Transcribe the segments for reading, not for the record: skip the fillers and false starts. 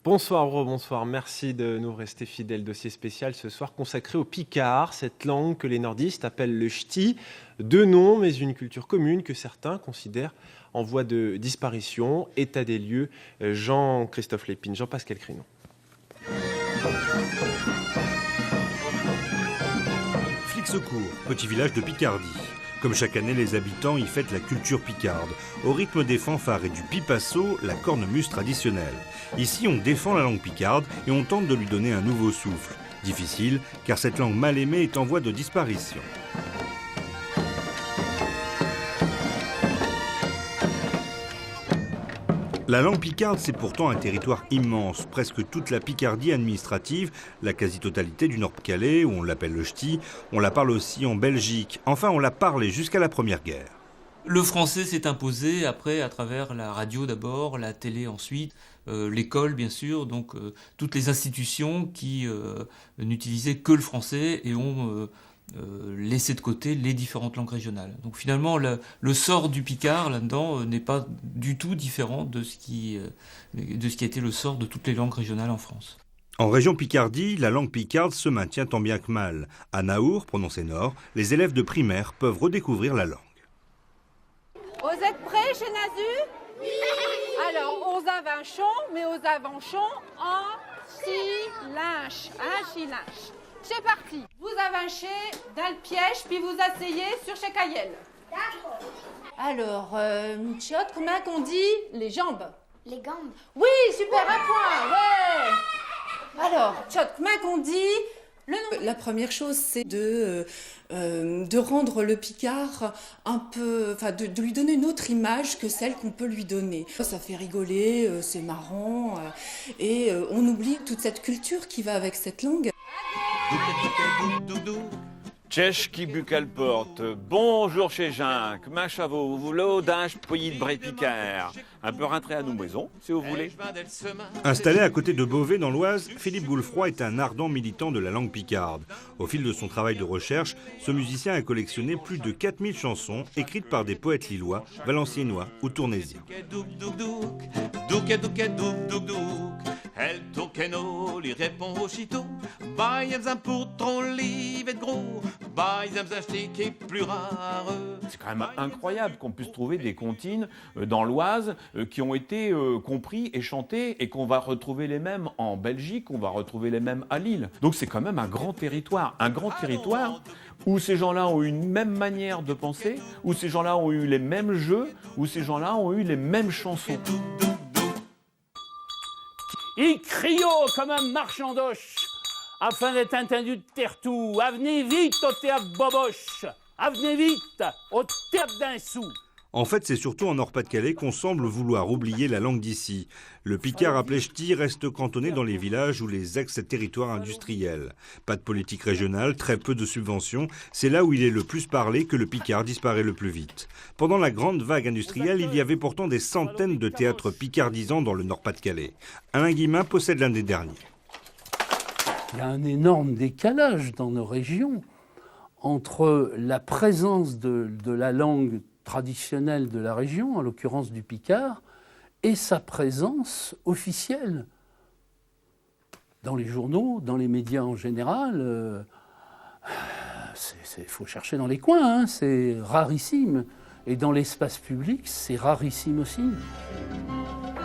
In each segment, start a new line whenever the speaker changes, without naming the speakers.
Bonsoir, bonsoir. Merci de nous rester fidèles. Dossier spécial ce soir consacré au picard, cette langue que les nordistes appellent le ch'ti. Deux noms, mais une culture commune que certains considèrent en voie de disparition. État des lieux, Jean-Christophe Lépine, Jean-Pascal Crinon.
Flixecourt, petit village de Picardie. Comme chaque année, les habitants y fêtent la culture picarde, au rythme des fanfares et du pipasso, la cornemuse traditionnelle. Ici, on défend la langue picarde et on tente de lui donner un nouveau souffle. Difficile, car cette langue mal aimée est en voie de disparition. La langue picarde, c'est pourtant un territoire immense. Presque toute la Picardie administrative, la quasi-totalité du Nord-Pas-de-Calais, où on l'appelle le ch'ti, on la parle aussi en Belgique. Enfin, on l'a parlé jusqu'à la Première Guerre.
Le français s'est imposé après à travers la radio d'abord, la télé ensuite, l'école bien sûr, donc toutes les institutions qui n'utilisaient que le français et ont laissé de côté les différentes langues régionales. Donc finalement le sort du picard là-dedans n'est pas du tout différent de ce qui a été le sort de toutes les langues régionales en France.
En région Picardie, la langue picarde se maintient tant bien que mal. À Naour, prononcé nord, les élèves de primaire peuvent redécouvrir la langue.
Vous êtes prêts chez Nazu? Oui. Alors, aux avanchons, mais aux avanchons en chilinche. Un chilinche. C'est parti. Vous avanchez dans le piège, puis vous asseyez sur chez Cayenne.
D'accord.
Alors, Tchot, comment qu'on dit les jambes?
Les gambes.
Oui, super, un point, ouais. Alors, Tchot, comment qu'on dit le nom?
La première chose, c'est de rendre le picard un peu, enfin, de lui donner une autre image que celle qu'on peut lui donner. Ça fait rigoler, c'est marrant, et on oublie toute cette culture qui va avec cette langue.
Tchèche qui bucale porte. Bonjour chez Jacques, Machavo, vous l'audace pays de Bré-Picard. Un peu rentré à nos maisons, si vous voulez.
Installé à côté de Beauvais dans l'Oise, Philippe Goulfroy est un ardent militant de la langue picarde. Au fil de son travail de recherche, ce musicien a collectionné plus de 4000 chansons écrites par des poètes lillois, valenciennois ou tournaisiens. El toqueno lui répond aussitôt. Bah, ils aiment pour ton livre être gros. Bah, ils aiment acheter qui est plus rare.
C'est quand même incroyable qu'on puisse trouver des comptines dans l'Oise qui ont été compris et chantés et qu'on va retrouver les mêmes en Belgique, on va retrouver les mêmes à Lille. Donc c'est quand même un grand territoire où ces gens-là ont eu une même manière de penser, où ces gens-là ont eu les mêmes jeux, où ces gens-là ont eu les mêmes chansons.
Il crie comme un marchand d'oche, afin d'être entendu de terre-tout. Avenez vite au théâtre Boboche, avenez vite au théâtre d'un sou.
En fait, c'est surtout en Nord-Pas-de-Calais qu'on semble vouloir oublier la langue d'ici. Le picard appelé ch'ti reste cantonné dans les villages ou les ex-territoires industriels. Pas de politique régionale, très peu de subventions. C'est là où il est le plus parlé que le picard disparaît le plus vite. Pendant la grande vague industrielle, il y avait pourtant des centaines de théâtres picardisants dans le Nord-Pas-de-Calais. Alain Guillemin possède l'un des derniers.
Il y a un énorme décalage dans nos régions entre la présence de la langue traditionnelle de la région, en l'occurrence du picard, et sa présence officielle. Dans les journaux, dans les médias en général, il faut chercher dans les coins, hein, c'est rarissime. Et dans l'espace public, c'est rarissime aussi.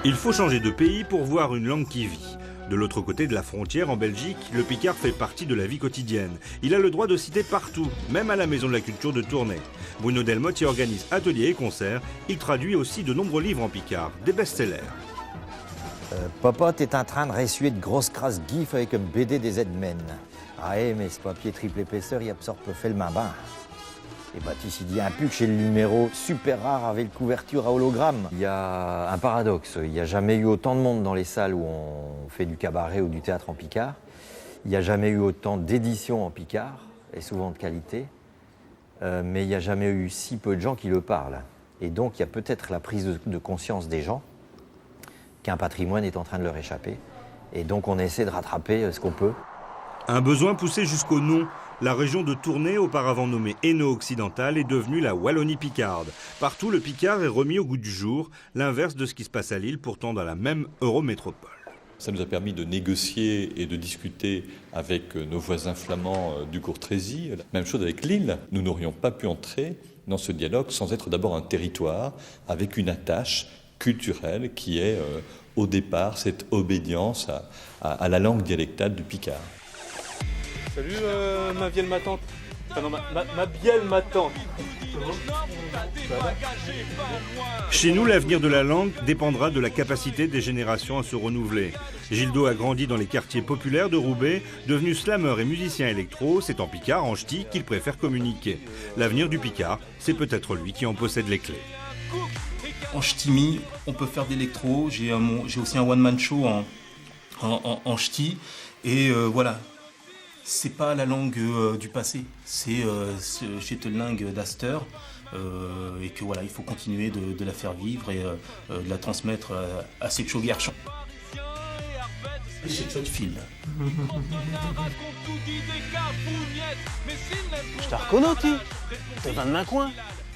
Il faut changer de pays pour voir une langue qui vit. De l'autre côté de la frontière, en Belgique, le picard fait partie de la vie quotidienne. Il a le droit de citer partout, même à la Maison de la Culture de Tournai. Bruno Delmotte y organise ateliers et concerts. Il traduit aussi de nombreux livres en picard, des best-sellers.
Popote est en train de ressuyer de grosses crasses gif avec un BD des Edmen. Ah mais ce papier triple épaisseur, il absorbe le main. Et Baptiste, il dit un puc chez le numéro super rare avec couverture à hologramme. Il y a un paradoxe, il n'y a jamais eu autant de monde dans les salles où on fait du cabaret ou du théâtre en picard. Il n'y a jamais eu autant d'éditions en picard, et souvent de qualité. Mais il n'y a jamais eu si peu de gens qui le parlent. Et donc il y a peut-être la prise de conscience des gens qu'un patrimoine est en train de leur échapper. Et donc on essaie de rattraper ce qu'on peut.
Un besoin poussé jusqu'au nom. La région de Tournai, auparavant nommée Hainaut-Occidental, est devenue la Wallonie-Picarde. Partout, le picard est remis au goût du jour, l'inverse de ce qui se passe à Lille, pourtant dans la même eurométropole.
Ça nous a permis de négocier et de discuter avec nos voisins flamands du Courtrésie. Même chose avec Lille. Nous n'aurions pas pu entrer dans ce dialogue sans être d'abord un territoire avec une attache culturelle qui est au départ cette obédience à la langue dialectale du Picard.
Salut ma vieille ma tante. Enfin non, ma bielle ma tante.
Chez nous, l'avenir de la langue dépendra de la capacité des générations à se renouveler. Gildo a grandi dans les quartiers populaires de Roubaix. Devenu slameur et musicien électro, c'est en picard, en ch'ti, qu'il préfère communiquer. L'avenir du picard, c'est peut-être lui qui en possède les clés.
En ch'timi, on peut faire d'électro. J'ai aussi un one-man show en ch'ti. Et voilà, c'est pas la langue du passé, c'est Chettelingue d'Aster. Et que voilà, il faut continuer de la faire vivre et de la transmettre à ces choguerchons. C'est de fil.
Je t'ai reconnu, tu viens de main coin.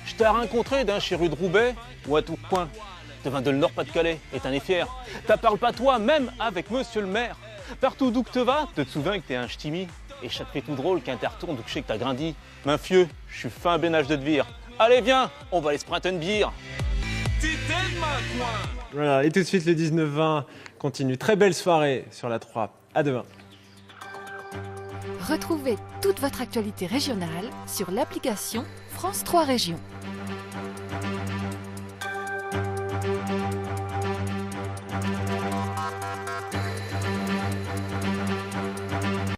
Je t'ai rencontré d'un chez rue de Roubaix ou à tout coin. Tu viens de le Nord-Pas-de-Calais et t'en es fier. T'as parle pas toi, même avec monsieur le maire. Partout d'où que te vas, te souviens que t'es un ch'timi. Et ça te fait tout drôle qu'un retourne d'où que je sais que t'as grandi. Main fieux, je suis fin bénage de te vire. Allez viens, on va aller se prendre une bière.
Voilà, et tout de suite le 19-20 continue. Très belle soirée sur la 3. À demain.
Retrouvez toute votre actualité régionale sur l'application France 3 Régions.